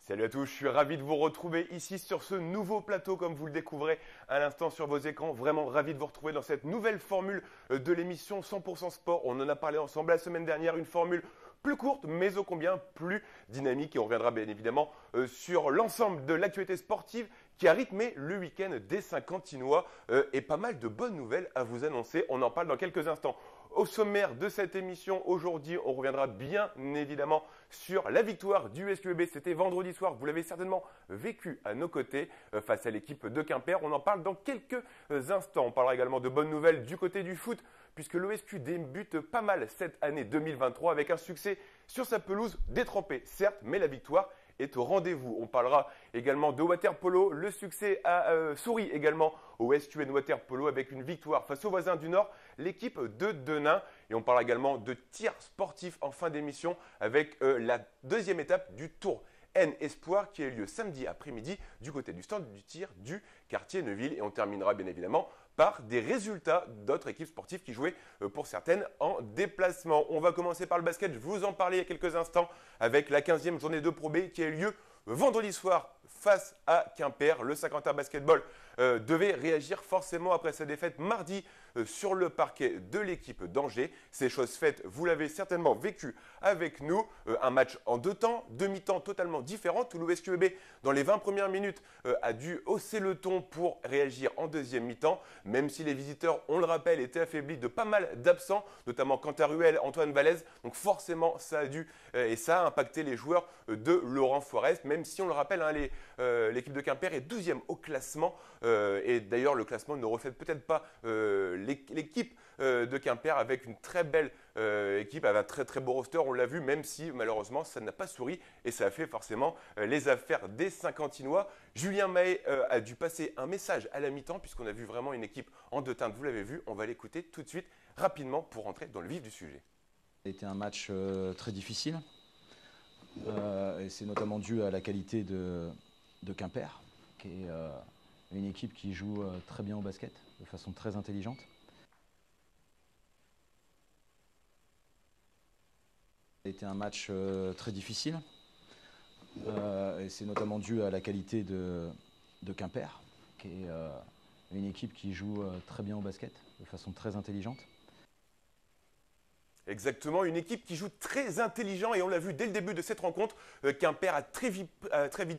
Salut à tous, je suis ravi de vous retrouver ici sur ce nouveau plateau comme vous le découvrez à l'instant sur vos écrans. Vraiment ravi de vous retrouver dans cette nouvelle formule de l'émission 100% Sport. On en a parlé ensemble la semaine dernière, une formule plus courte mais ô combien plus dynamique et on reviendra bien évidemment sur l'ensemble de l'actualité sportive qui a rythmé le week-end des Saint-Quentinois et pas mal de bonnes nouvelles à vous annoncer. On en parle dans quelques instants. Au sommaire de cette émission, aujourd'hui, on reviendra bien évidemment sur la victoire du SQEB. C'était vendredi soir, vous l'avez certainement vécu à nos côtés face à l'équipe de Quimper. On en parle dans quelques instants. On parlera également de bonnes nouvelles du côté du foot, puisque l'OSQ débute pas mal cette année 2023 avec un succès sur sa pelouse détrempée, certes, mais la victoire est au rendez-vous. On parlera également de water-polo. Le succès a souri également au SQN water-polo avec une victoire face aux voisins du Nord, l'équipe de Denain. Et on parlera également de tir sportif en fin d'émission avec la deuxième étape du Tour N Espoir qui a eu lieu samedi après-midi du côté du stand du tir du quartier Neuville. Et on terminera bien évidemment par des résultats d'autres équipes sportives qui jouaient pour certaines en déplacement. On va commencer par le basket, je vous en parlais il y a quelques instants avec la 15e journée de Pro B qui a eu lieu vendredi soir face à Quimper. Le Saint-Quentin Basketball devait réagir forcément après sa défaite mardi sur le parquet de l'équipe d'Angers. C'est chose faite, vous l'avez certainement vécu avec nous. Un match en deux temps, deux mi-temps totalement différents. Tout l'OSQEB, dans les 20 premières minutes, a dû hausser le ton pour réagir en deuxième mi-temps, même si les visiteurs, on le rappelle, étaient affaiblis de pas mal d'absents, notamment Quentin Ruel, Antoine Vallès. Donc forcément, ça a dû et ça a impacté les joueurs de Laurent Forest, même si on le rappelle, hein, l'équipe de Quimper est 12e au classement. Et d'ailleurs, le classement ne reflète peut-être pas l'équipe de Quimper avec une très belle équipe, avec un très très beau roster, on l'a vu, même si malheureusement ça n'a pas souri et ça a fait forcément les affaires des Saint-Quentinois. Julien Mahé a dû passer un message à la mi-temps puisqu'on a vu vraiment une équipe en deux teintes, vous l'avez vu, on va l'écouter tout de suite rapidement pour rentrer dans le vif du sujet. Ça a été un match très difficile et c'est notamment dû à la qualité de Quimper, qui est une équipe qui joue très bien au basket, de façon très intelligente. Ça a été un match très difficile et c'est notamment dû à la qualité de Quimper, qui est une équipe qui joue très bien au basket, de façon très intelligente. Exactement, une équipe qui joue très intelligent et on l'a vu dès le début de cette rencontre. Quimper a très vite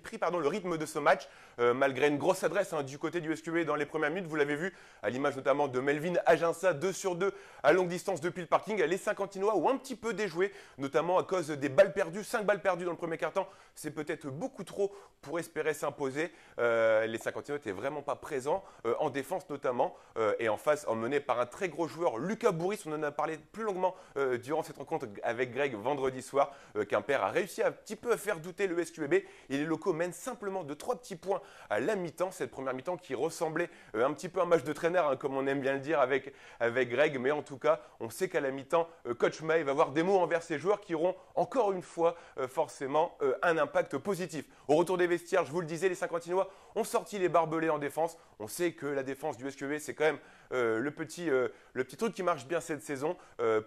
pris le rythme de ce match, malgré une grosse adresse du côté du SQB dans les premières minutes. Vous l'avez vu à l'image notamment de Melvin Aginsa, 2 sur 2 à longue distance depuis le parking. Les Saint-Quentinois ont un petit peu déjoué, notamment à cause des balles perdues, 5 balles perdues dans le premier quart-temps. C'est peut-être beaucoup trop pour espérer s'imposer. Les Saint-Quentinois n'étaient vraiment pas présents, en défense notamment, et en face emmené par un très gros joueur, Lucas Bourris. On en a parlé plus longuement durant cette rencontre avec Greg vendredi soir. Quimper a réussi un petit peu à faire douter le SQEB et les locaux mènent simplement de 3 petits points à la mi-temps. Cette première mi-temps qui ressemblait un petit peu à un match de traîneur, comme on aime bien le dire avec Greg, mais en tout cas on sait qu'à la mi-temps coach May va avoir des mots envers ses joueurs qui auront encore une fois forcément un impact positif. Au retour des vestiaires, je vous le disais, les Saint-Quentinois ont sorti les barbelés en défense. On sait que la défense du SQEB c'est quand même le petit truc qui marche bien cette saison,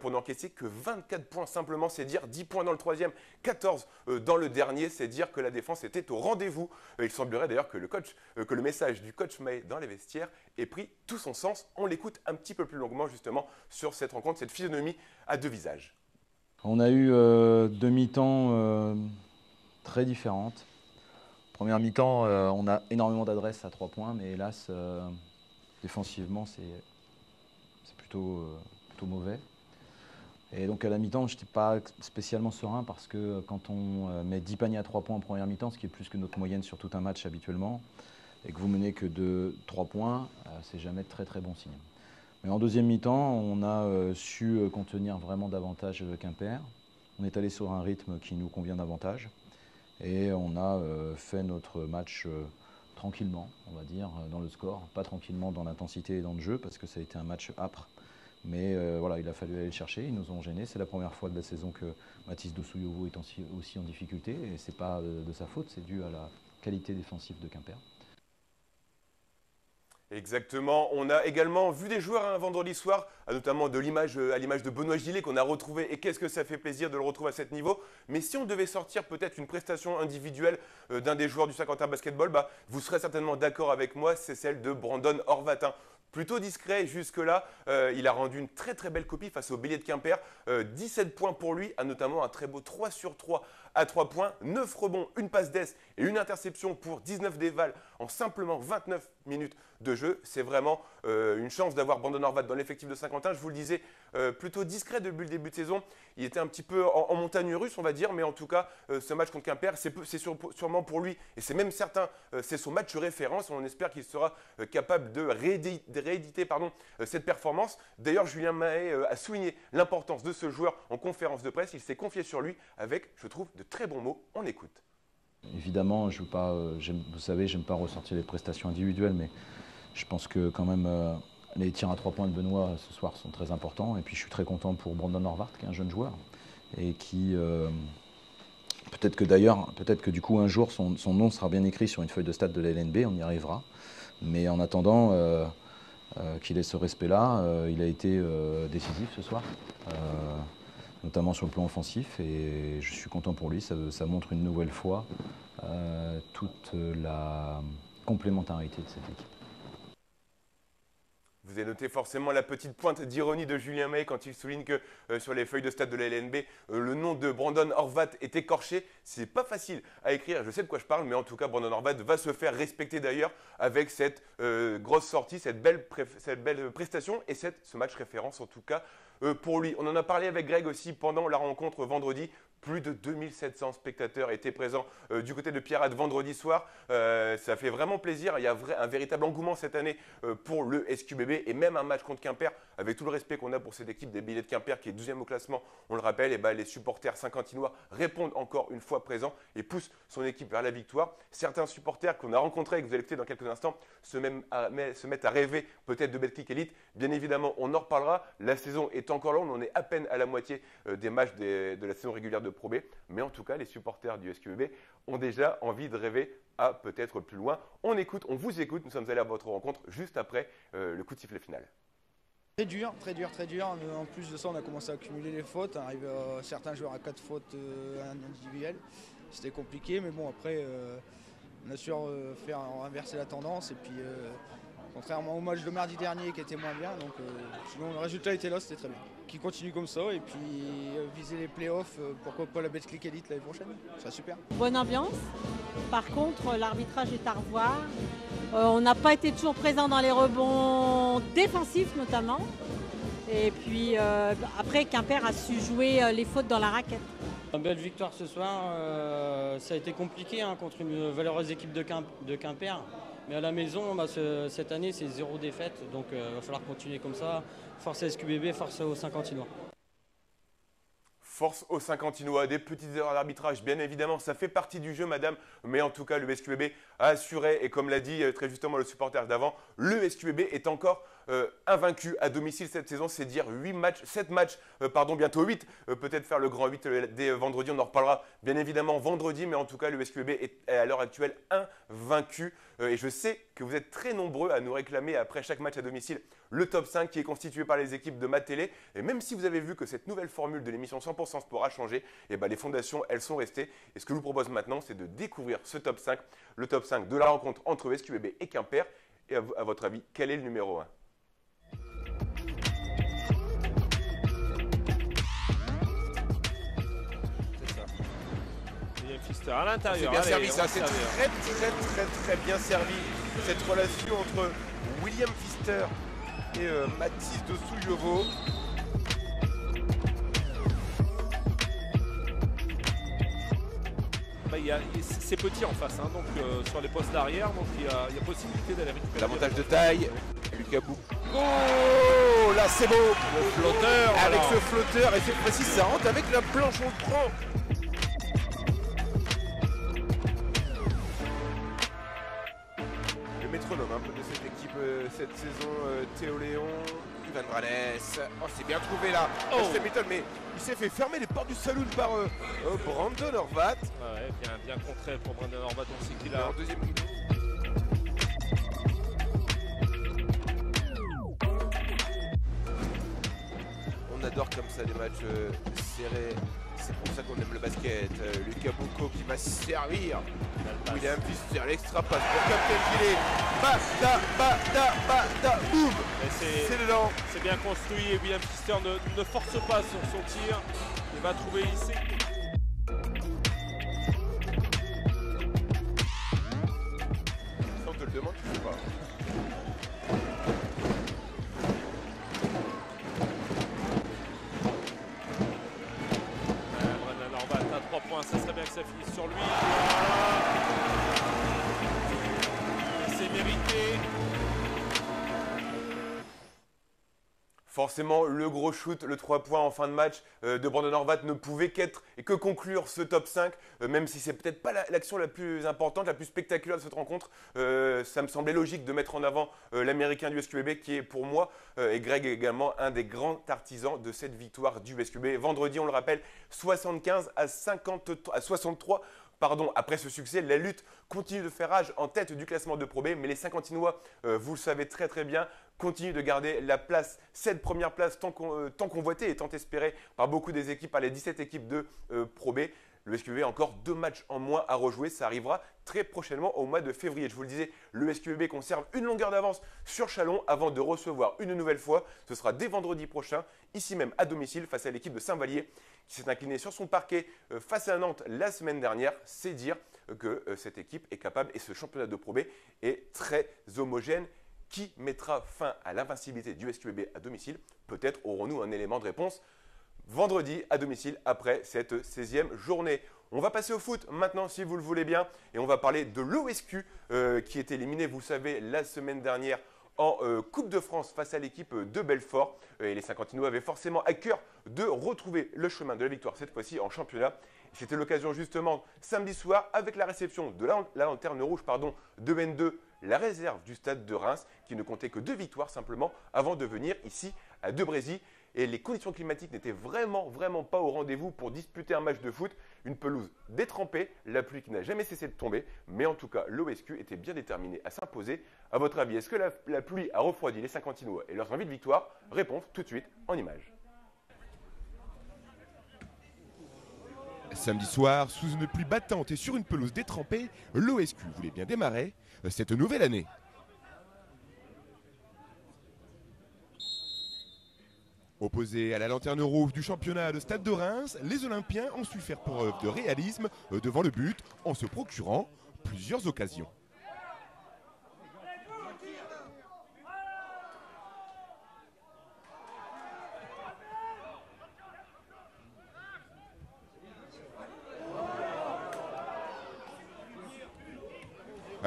pour n'encaisser que 24 points simplement, c'est dire 10 points dans le troisième, 14 dans le dernier, c'est dire que la défense était au rendez-vous. Il semblerait d'ailleurs que le message du coach May dans les vestiaires ait pris tout son sens. On l'écoute un petit peu plus longuement justement sur cette rencontre, cette physionomie à deux visages. On a eu deux mi-temps très différentes. Première mi-temps, on a énormément d'adresses à 3 points, mais hélas, défensivement, c'est plutôt mauvais. Et donc à la mi-temps, je n'étais pas spécialement serein parce que quand on met 10 paniers à 3 points en première mi-temps, ce qui est plus que notre moyenne sur tout un match habituellement, et que vous menez que de 3 points, c'est jamais très très bon signe. Mais en deuxième mi-temps, on a su contenir vraiment davantage Quimper. On est allé sur un rythme qui nous convient davantage. Et on a fait notre match tranquillement, on va dire, dans le score. Pas tranquillement dans l'intensité et dans le jeu, parce que ça a été un match âpre. Mais voilà, il a fallu aller le chercher, ils nous ont gênés. C'est la première fois de la saison que Mathis Dossouyovo est aussi en difficulté. Et ce n'est pas de sa faute, c'est dû à la qualité défensive de Quimper. Exactement. On a également vu des joueurs un vendredi soir, notamment à l'image de Benoît Gillet qu'on a retrouvé. Et qu'est-ce que ça fait plaisir de le retrouver à cet niveau. Mais si on devait sortir peut-être une prestation individuelle d'un des joueurs du Saint-Quentin Basketball, vous serez certainement d'accord avec moi, c'est celle de Brandon Horvat. Plutôt discret jusque-là, il a rendu une très très belle copie face au Bélier de Quimper. 17 points pour lui, notamment un très beau 3 sur 3 à 3 points, 9 rebonds, une passe d'ess et une interception pour 19 dévals en simplement 29 minutes de jeu. C'est vraiment une chance d'avoir Brandon Horvat dans l'effectif de Saint-Quentin. Je vous le disais, plutôt discret depuis le début de saison. Il était un petit peu en montagne russe, on va dire, mais en tout cas, ce match contre Quimper, c'est sûrement pour lui, et c'est même certain, c'est son match référence. On espère qu'il sera capable de rééditer cette performance. D'ailleurs, Julien Mahé a souligné l'importance de ce joueur en conférence de presse. Il s'est confié sur lui avec, je trouve, de très bons mots. On écoute. Évidemment, vous savez, j'aime pas ressortir les prestations individuelles, mais je pense que quand même les tirs à 3 points de Benoît ce soir sont très importants. Et puis je suis très content pour Brandon Horvat, qui est un jeune joueur et qui peut-être que du coup un jour son nom sera bien écrit sur une feuille de stade de la LNB, on y arrivera. Mais en attendant qu'il ait ce respect-là, il a été décisif ce soir. Notamment sur le plan offensif, et je suis content pour lui. Ça montre une nouvelle fois toute la complémentarité de cette équipe. Vous avez noté forcément la petite pointe d'ironie de Julien Mahé quand il souligne que sur les feuilles de stade de la LNB, le nom de Brandon Horvat est écorché. C'est pas facile à écrire, je sais de quoi je parle, mais en tout cas, Brandon Horvat va se faire respecter d'ailleurs avec cette grosse sortie, cette belle prestation et ce match référence en tout cas pour lui. On en a parlé avec Greg aussi pendant la rencontre vendredi. Plus de 2700 spectateurs étaient présents du côté de Pierrade vendredi soir. Ça fait vraiment plaisir. Il y a un véritable engouement cette année pour le SQBB et même un match contre Quimper, avec tout le respect qu'on a pour cette équipe des Billets de Quimper qui est 12e au classement. On le rappelle, et les supporters saint-quentinois répondent encore une fois présents et poussent son équipe vers la victoire. Certains supporters qu'on a rencontrés et que vous allez écouter dans quelques instants se mettent à rêver peut-être de Betclic Elite. Bien évidemment, on en reparlera. La saison est encore longue. On en est à peine à la moitié des matchs de la saison régulière de Pro B, mais en tout cas, les supporters du SQBB ont déjà envie de rêver à peut-être plus loin. On vous écoute, nous sommes allés à votre rencontre juste après le coup de sifflet final. Très dur, très dur, très dur. En plus de ça, on a commencé à accumuler les fautes. On arrive à certains joueurs à 4 fautes individuelles. C'était compliqué, mais bon, après, on a su faire inverser la tendance. Et puis, contrairement au match de mardi dernier qui était moins bien, donc sinon le résultat était là, c'était très bien. Qui continue comme ça et puis viser les playoffs, pourquoi pas la Betclic Elite l'année prochaine, ce serait super. Bonne ambiance. Par contre, l'arbitrage est à revoir. On n'a pas été toujours présent dans les rebonds défensifs notamment. Et puis après, Quimper a su jouer les fautes dans la raquette. Une belle victoire ce soir. Ça a été compliqué contre une valeureuse équipe de Quimper. Mais à la maison, cette année, c'est 0 défaite. Donc il va falloir continuer comme ça. Force à SQBB, force aux Saint-Quentinois. Force aux Saint-Quentinois, des petites erreurs d'arbitrage, bien évidemment, ça fait partie du jeu, madame. Mais en tout cas, le SQBB a assuré, et comme l'a dit très justement le supporter d'avant, le SQBB est encore invaincu à domicile cette saison. C'est dire 7 matchs, bientôt 8. Peut-être faire le grand 8 dès vendredi, on en reparlera bien évidemment vendredi. Mais en tout cas, le SQBB est à l'heure actuelle invaincu. Et je sais que vous êtes très nombreux à nous réclamer après chaque match à domicile le top 5 qui est constitué par les équipes de Matélé. Et même si vous avez vu que cette nouvelle formule de l'émission 100% Sport a changé, les fondations, elles sont restées. Et ce que je vous propose maintenant, c'est de découvrir ce top 5, le top 5 de la rencontre entre SQBB et Quimper. Et à votre avis, quel est le numéro 1 ? Pfister à l'intérieur. C'est bien servi, ça. C'est très bien servi. Cette relation entre William Pfister et Mathis de Soujovo. C'est petit en face, donc sur les postes d'arrière, donc il y a possibilité d'aller récupérer. L'avantage de taille, Lucas Bou. Oh, là c'est beau. Le flotteur. Avec ce flotteur, et c'est précis, ça rentre avec la planche, on le prend. Le métronome un peu de cette équipe cette saison, Théo Léon, Ivan Brales. Oh, c'est bien trouvé là. C'est méthode, mais il s'est fait fermer les portes du saloon par Brandon Horvat. Ouais, bien contré pour Brandon Horvat, on sait qu'il a. En deuxième adore comme ça les matchs serrés. C'est pour ça qu'on aime le basket. Lucas Boucaud qui va servir. William Pfister, l'extra passe pour Captain Gilet. Boum. C'est dedans. C'est bien construit et William Pfister ne force pas sur son tir. Il va trouver ici. Ça on te le demande, tu sais pas. Ça serait bien que ça finisse sur lui. C'est mérité. Forcément, le gros shoot, le 3 points en fin de match de Brandon Horvat ne pouvait qu'être et que conclure ce top 5, même si c'est peut-être pas l'action la plus importante, la plus spectaculaire de cette rencontre. Ça me semblait logique de mettre en avant l'Américain du SQBB qui est pour moi, et Greg également, un des grands artisans de cette victoire du SQBB. Vendredi, on le rappelle, 75 à 63. Après ce succès, la lutte continue de faire rage en tête du classement de Pro B, mais les Saint-Quentinois, vous le savez très très bien, continuent de garder la place, cette première place tant convoitée et tant espérée par beaucoup des équipes, par les 17 équipes de Pro B. Le SQBB a encore 2 matchs en moins à rejouer, ça arrivera très prochainement au mois de février. Je vous le disais, le SQBB conserve une longueur d'avance sur Châlons avant de recevoir une nouvelle fois. Ce sera dès vendredi prochain, ici même à domicile, face à l'équipe de Saint-Vallier qui s'est inclinée sur son parquet face à Nantes la semaine dernière. C'est dire que cette équipe est capable et ce championnat de Pro B est très homogène. Qui mettra fin à l'invincibilité du SQBB à domicile? Peut-être aurons-nous un élément de réponse vendredi à domicile après cette 16e journée. On va passer au foot maintenant si vous le voulez bien et on va parler de l'OSQ qui est éliminé, vous savez, la semaine dernière en Coupe de France face à l'équipe de Belfort. Et les Saint-Quentinois avaient forcément à cœur de retrouver le chemin de la victoire cette fois-ci en championnat. C'était l'occasion justement samedi soir avec la réception de la lanterne rouge de N2, la réserve du stade de Reims qui ne comptait que 2 victoires simplement avant de venir ici à Debrézy. Et les conditions climatiques n'étaient vraiment pas au rendez-vous pour disputer un match de foot. Une pelouse détrempée, la pluie qui n'a jamais cessé de tomber. Mais en tout cas, l'OSQ était bien déterminé à s'imposer. À votre avis, est-ce que la pluie a refroidi les Saint-Quentinois et leur envie de victoire? Réponse tout de suite en images. Samedi soir, sous une pluie battante et sur une pelouse détrempée, l'OSQ voulait bien démarrer cette nouvelle année. Opposés à la lanterne rouge du championnat de Stade de Reims, les Olympiens ont su faire preuve de réalisme devant le but en se procurant plusieurs occasions.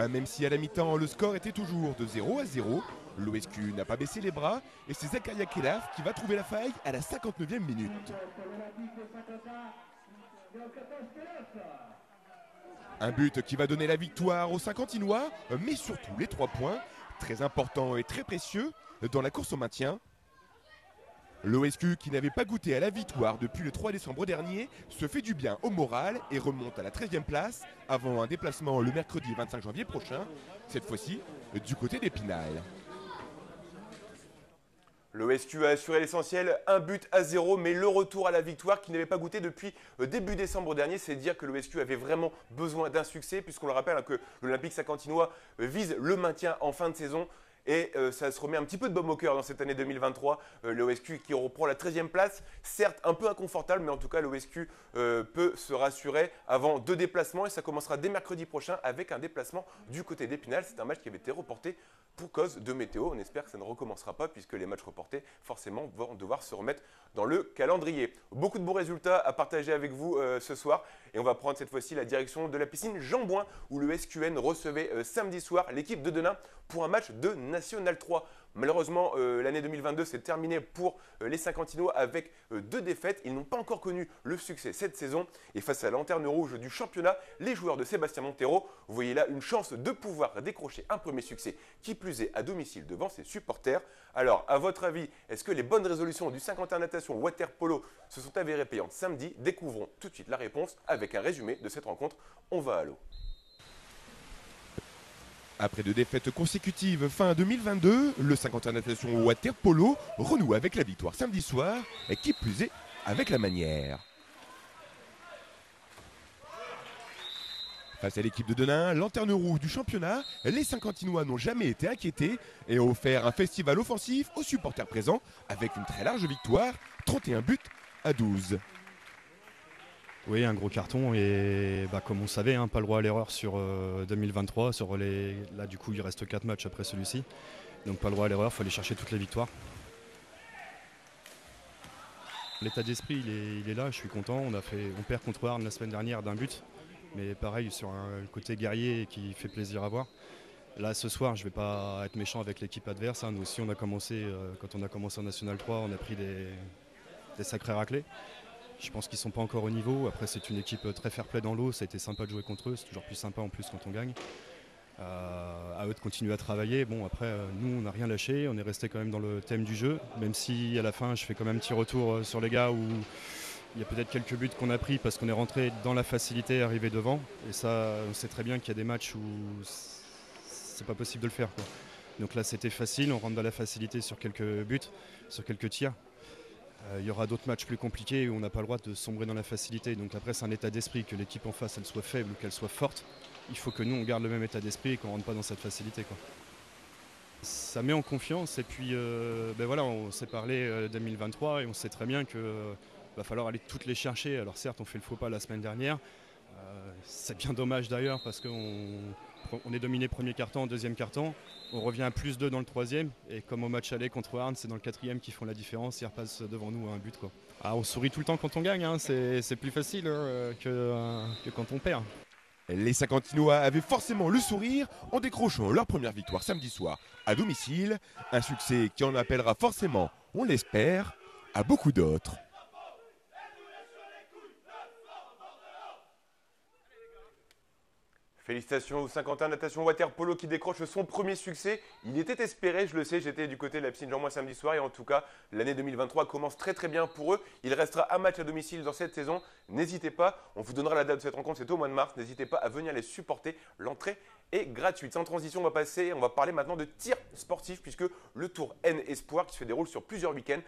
Même si à la mi-temps le score était toujours de 0-0, l'OSQ n'a pas baissé les bras et c'est Zakaria Kelaf qui va trouver la faille à la 59e minute. Un but qui va donner la victoire aux Saint-Quentinois, mais surtout les 3 points, très importants et très précieux dans la course au maintien. L'OSQ, qui n'avait pas goûté à la victoire depuis le 3 décembre dernier, se fait du bien au moral et remonte à la 13e place avant un déplacement le mercredi 25 janvier prochain, cette fois-ci du côté d'Épinal. L'OSQ a assuré l'essentiel, 1-0, mais le retour à la victoire qui n'avait pas goûté depuis début décembre dernier, c'est dire que l'OSQ avait vraiment besoin d'un succès, puisqu'on le rappelle que l'Olympique Saint-Quentinois vise le maintien en fin de saison. Et ça se remet un petit peu de baume au cœur dans cette année 2023. L'OSQ qui reprend la 13e place, certes un peu inconfortable, mais en tout cas l'OSQ peut se rassurer avant 2 déplacements. Et ça commencera dès mercredi prochain avec un déplacement du côté d'Épinal. C'est un match qui avait été reporté pour cause de météo. On espère que ça ne recommencera pas puisque les matchs reportés forcément vont devoir se remettre dans le calendrier. Beaucoup de bons résultats à partager avec vous ce soir. Et on va prendre cette fois-ci la direction de la piscine Jean Bouin où le SQN recevait samedi soir l'équipe de Denain pour un match de National 3. Malheureusement, l'année 2022 s'est terminée pour les Saint-Quentinois avec 2 défaites. Ils n'ont pas encore connu le succès cette saison. Et face à la lanterne rouge du championnat, les joueurs de Sébastien Montero, vous voyez là une chance de pouvoir décrocher un premier succès, qui plus est à domicile devant ses supporters. Alors, à votre avis, est-ce que les bonnes résolutions du Saint-Quentin Natation Water Polo se sont avérées payantes samedi? Découvrons tout de suite la réponse avec un résumé de cette rencontre. On va à l'eau. Après 2 défaites consécutives fin 2022, le Saint-Quentin Natation Water Polo renoue avec la victoire samedi soir, et qui plus est avec la manière. Face à l'équipe de Denain, lanterne rouge du championnat, les Saint-Quentinois n'ont jamais été inquiétés et ont offert un festival offensif aux supporters présents avec une très large victoire, 31 buts à 12. Oui, un gros carton et comme on savait, pas le droit à l'erreur sur 2023. Là, du coup, il reste 4 matchs après celui-ci. Donc pas le droit à l'erreur, il faut aller chercher toutes les victoires. L'état d'esprit, il est là, je suis content. On perd contre Arnes la semaine dernière d'un but. Mais pareil, sur un côté guerrier qui fait plaisir à voir. Là, ce soir, je ne vais pas être méchant avec l'équipe adverse. Nous aussi, quand on a commencé en National 3, on a pris des sacrés raclés. Je pense qu'ils ne sont pas encore au niveau. Après, c'est une équipe très fair-play dans l'eau. Ça a été sympa de jouer contre eux. C'est toujours plus sympa en plus quand on gagne. À eux de continuer à travailler. Bon, après, nous, on n'a rien lâché. On est resté quand même dans le thème du jeu. Même si, à la fin, je fais quand même un petit retour sur les gars où il y a peut-être quelques buts qu'on a pris parce qu'on est rentré dans la facilité, arrivé devant. Et ça, on sait très bien qu'il y a des matchs où c'est pas possible de le faire, quoi. Donc là, c'était facile. On rentre dans la facilité sur quelques buts, sur quelques tirs. Il y aura d'autres matchs plus compliqués où on n'a pas le droit de sombrer dans la facilité. Donc après, c'est un état d'esprit, que l'équipe en face, elle soit faible ou qu'elle soit forte. Il faut que nous, on garde le même état d'esprit et qu'on ne rentre pas dans cette facilité, quoi. Ça met en confiance et puis on s'est parlé 2023 et on sait très bien qu'il va falloir aller toutes les chercher. Alors certes, on fait le faux pas la semaine dernière. C'est bien dommage d'ailleurs parce qu'on est dominé premier quart-temps, deuxième quart-temps. On revient à +2 dans le troisième. Et comme au match aller contre Arnes, c'est dans le quatrième qu'ils font la différence. Ils repassent devant nous à un but, quoi. On sourit tout le temps quand on gagne. C'est plus facile que quand on perd. Les Saint-Quentinois avaient forcément le sourire en décrochant leur première victoire samedi soir à domicile. Un succès qui en appellera forcément, on l'espère, à beaucoup d'autres. Félicitations au Saint-Quentin Natation Water Polo qui décroche son premier succès. Il était espéré, je le sais, j'étais du côté de la piscine Jean-Moi samedi soir et en tout cas, l'année 2023 commence très très bien pour eux. Il restera un match à domicile dans cette saison. N'hésitez pas, on vous donnera la date de cette rencontre, c'est au mois de mars. N'hésitez pas à venir les supporter. L'entrée est gratuite. Sans transition, on va parler maintenant de tir sportif puisque le Tour N Espoir qui se déroule sur plusieurs week-ends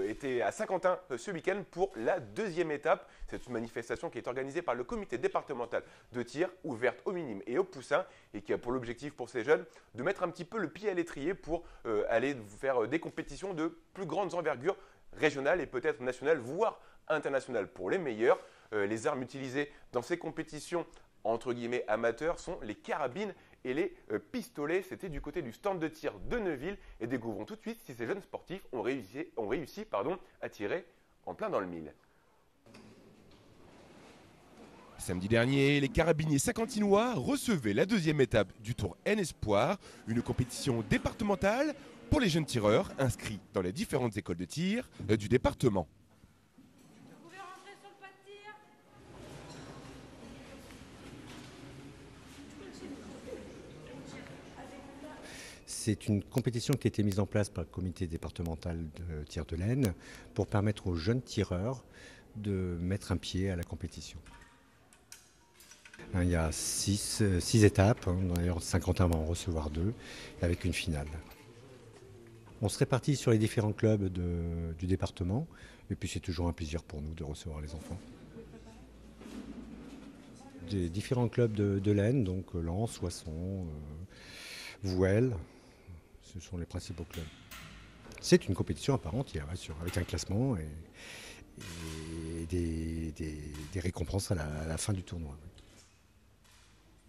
était à Saint-Quentin ce week-end pour la deuxième étape. C'est une manifestation qui est organisée par le comité départemental de tir ouverte aux minimes et aux poussins et qui a pour l'objectif pour ces jeunes de mettre un petit peu le pied à l'étrier pour aller faire des compétitions de plus grandes envergures régionales et peut-être nationales, voire internationales pour les meilleurs. Les armes utilisées dans ces compétitions entre guillemets amateurs sont les carabines et les pistolets. C'était du côté du stand de tir de Neuville et découvrons tout de suite si ces jeunes sportifs ont réussi à tirer en plein dans le mille. Samedi dernier, les carabiniers saint-quentinois recevaient la deuxième étape du Tour N Espoir, une compétition départementale pour les jeunes tireurs inscrits dans les différentes écoles de tir du département. Vous pouvez rentrer sur le pas de tir. C'est une compétition qui a été mise en place par le comité départemental de tir de l'Aisne pour permettre aux jeunes tireurs de mettre un pied à la compétition. Il y a 6 étapes, d'ailleurs Saint-Quentin va en recevoir 2, avec une finale. On se répartit sur les différents clubs du département, et puis c'est toujours un plaisir pour nous de recevoir les enfants. Des différents clubs de l'Aisne, donc Lens, Soissons, Vouelle, ce sont les principaux clubs. C'est une compétition à part entière, bien sûr, avec un classement et des récompenses à la fin du tournoi.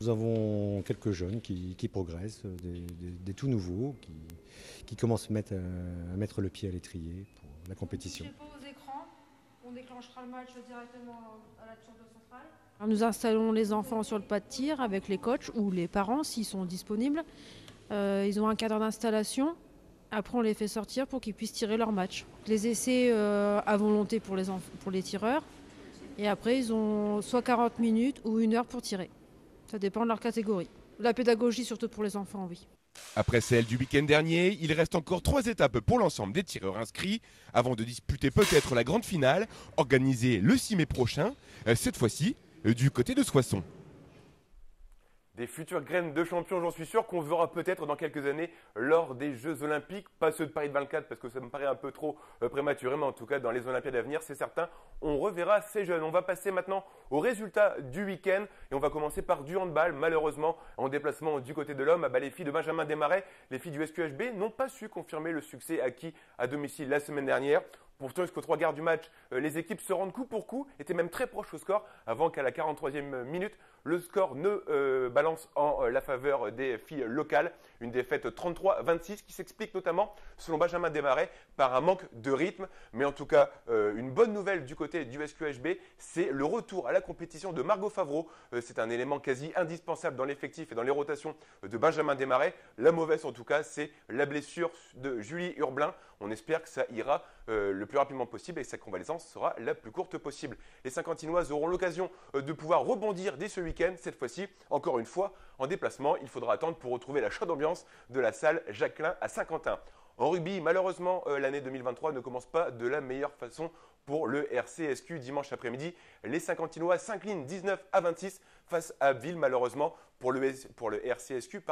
Nous avons quelques jeunes qui progressent, des tout nouveaux, qui commencent à mettre le pied à l'étrier pour la compétition. Ne touchez pas aux écrans, on déclenchera le match directement à la tour de centrale. Nous installons les enfants sur le pas de tir avec les coachs ou les parents s'ils sont disponibles. Ils ont un cadre d'installation. Après, on les fait sortir pour qu'ils puissent tirer leur match. Les essais à volonté pour les tireurs. Et après, ils ont soit 40 minutes ou 1 heure pour tirer. Ça dépend de leur catégorie. La pédagogie, surtout pour les enfants, oui. Après celle du week-end dernier, il reste encore 3 étapes pour l'ensemble des tireurs inscrits avant de disputer peut-être la grande finale organisée le 6 mai prochain, cette fois-ci du côté de Soissons. Des futures graines de champions, j'en suis sûr, qu'on verra peut-être dans quelques années lors des Jeux Olympiques, pas ceux de Paris 24 parce que ça me paraît un peu trop prématuré, mais en tout cas dans les Olympiades à venir, c'est certain, on reverra ces jeunes. On va passer maintenant aux résultats du week-end et on va commencer par du handball. Malheureusement, en déplacement du côté de l'homme, les filles de Benjamin Desmarais, les filles du SQHB n'ont pas su confirmer le succès acquis à domicile la semaine dernière. Pourtant, jusqu'aux 3 quarts du match, les équipes se rendent coup pour coup, étaient même très proches au score, avant qu'à la 43e minute, le score ne balance en la faveur des filles locales. Une défaite 33-26 qui s'explique notamment, selon Benjamin Desmarais, par un manque de rythme. Mais en tout cas, une bonne nouvelle du côté du SQHB, c'est le retour à la compétition de Margot Favreau. C'est un élément quasi indispensable dans l'effectif et dans les rotations de Benjamin Desmarais. La mauvaise, en tout cas, c'est la blessure de Julie Urblin. On espère que ça ira le plus rapidement possible et que sa convalescence sera la plus courte possible. Les Saint-Quentinoises auront l'occasion de pouvoir rebondir dès ce week-end. Cette fois-ci, encore une fois, en déplacement, il faudra attendre pour retrouver la chaude ambiance de la salle Jacquelin à Saint-Quentin. En rugby, malheureusement, l'année 2023 ne commence pas de la meilleure façon pour le RCSQ. Dimanche après-midi, les Saint-Quentinois s'inclinent 19-26 face à Abbeville. Malheureusement, pour le RCSQ,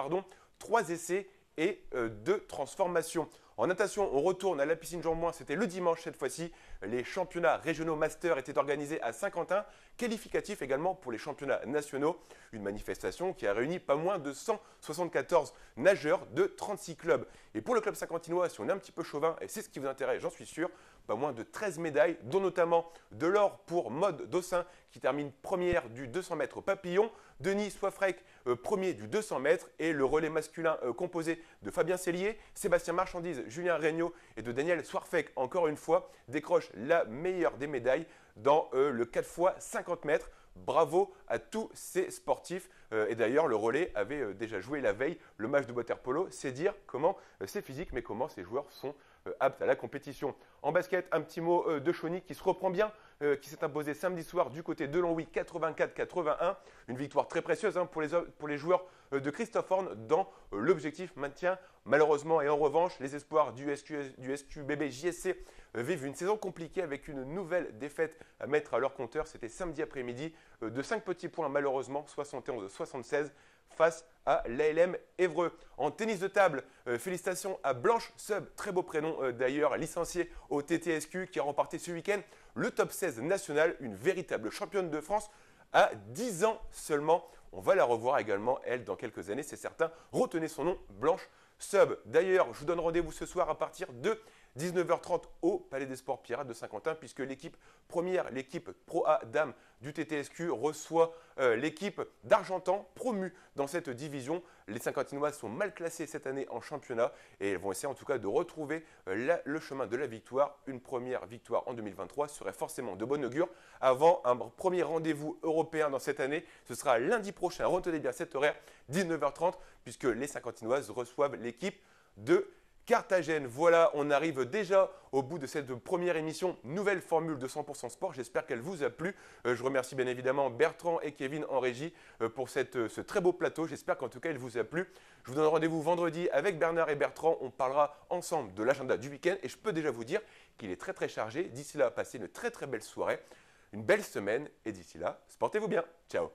3 essais et 2 transformations. En natation, on retourne à la piscine Jean-Bouin, c'était le dimanche cette fois-ci. Les championnats régionaux master étaient organisés à Saint-Quentin, qualificatifs également pour les championnats nationaux. Une manifestation qui a réuni pas moins de 174 nageurs de 36 clubs. Et pour le club saint-quentinois, si on est un petit peu chauvin, et c'est ce qui vous intéresse, j'en suis sûr, pas moins de 13 médailles, dont notamment de l'or pour Maude Dossin, qui termine première du 200 mètres papillon, Denis Soifrec, premier du 200 mètres, et le relais masculin composé de Fabien Cellier, Sébastien Marchandise, Julien Regnault et de Daniel Soirfec, encore une fois, décrochent la meilleure des médailles dans le 4 x 50 mètres. Bravo à tous ces sportifs. Et d'ailleurs, le relais avait déjà joué la veille le match de water-polo. C'est dire comment c'est physique, mais comment ces joueurs sont aptes à la compétition. En basket, un petit mot de Chauny qui se reprend bien, qui s'est imposé samedi soir du côté de Longwy 84-81. Une victoire très précieuse pour les joueurs de Christophe Horn dans l'objectif maintien. Malheureusement et en revanche, les espoirs du SQBB JSC vivent une saison compliquée avec une nouvelle défaite à mettre à leur compteur. C'était samedi après-midi de 5 petits points malheureusement, 71-76 face à l'ALM Évreux. En tennis de table, félicitations à Blanche Sub, très beau prénom d'ailleurs, licenciée au TTSQ qui a remporté ce week-end le top 16 national, une véritable championne de France à 10 ans seulement. On va la revoir également, elle, dans quelques années, c'est certain. Retenez son nom, Blanche Sub. D'ailleurs, je vous donne rendez-vous ce soir à partir de 19h30 au Palais des Sports Pirates de Saint-Quentin, puisque l'équipe première, l'équipe Pro A Dame du TTSQ reçoit l'équipe d'Argentan promue dans cette division. Les Saint-Quentinoises sont mal classées cette année en championnat et elles vont essayer en tout cas de retrouver le chemin de la victoire. Une première victoire en 2023 serait forcément de bon augure avant un premier rendez-vous européen dans cette année. Ce sera lundi prochain, retenez bien cet horaire, 19h30, puisque les Saint-Quentinoises reçoivent l'équipe de Carthagène. Voilà, on arrive déjà au bout de cette première émission, nouvelle formule de 100% sport. J'espère qu'elle vous a plu. Je remercie bien évidemment Bertrand et Kevin en régie pour ce très beau plateau. J'espère qu'en tout cas, il vous a plu. Je vous donne rendez-vous vendredi avec Bernard et Bertrand. On parlera ensemble de l'agenda du week-end et je peux déjà vous dire qu'il est très très chargé. D'ici là, passez une très très belle soirée, une belle semaine et d'ici là, sportez-vous bien. Ciao.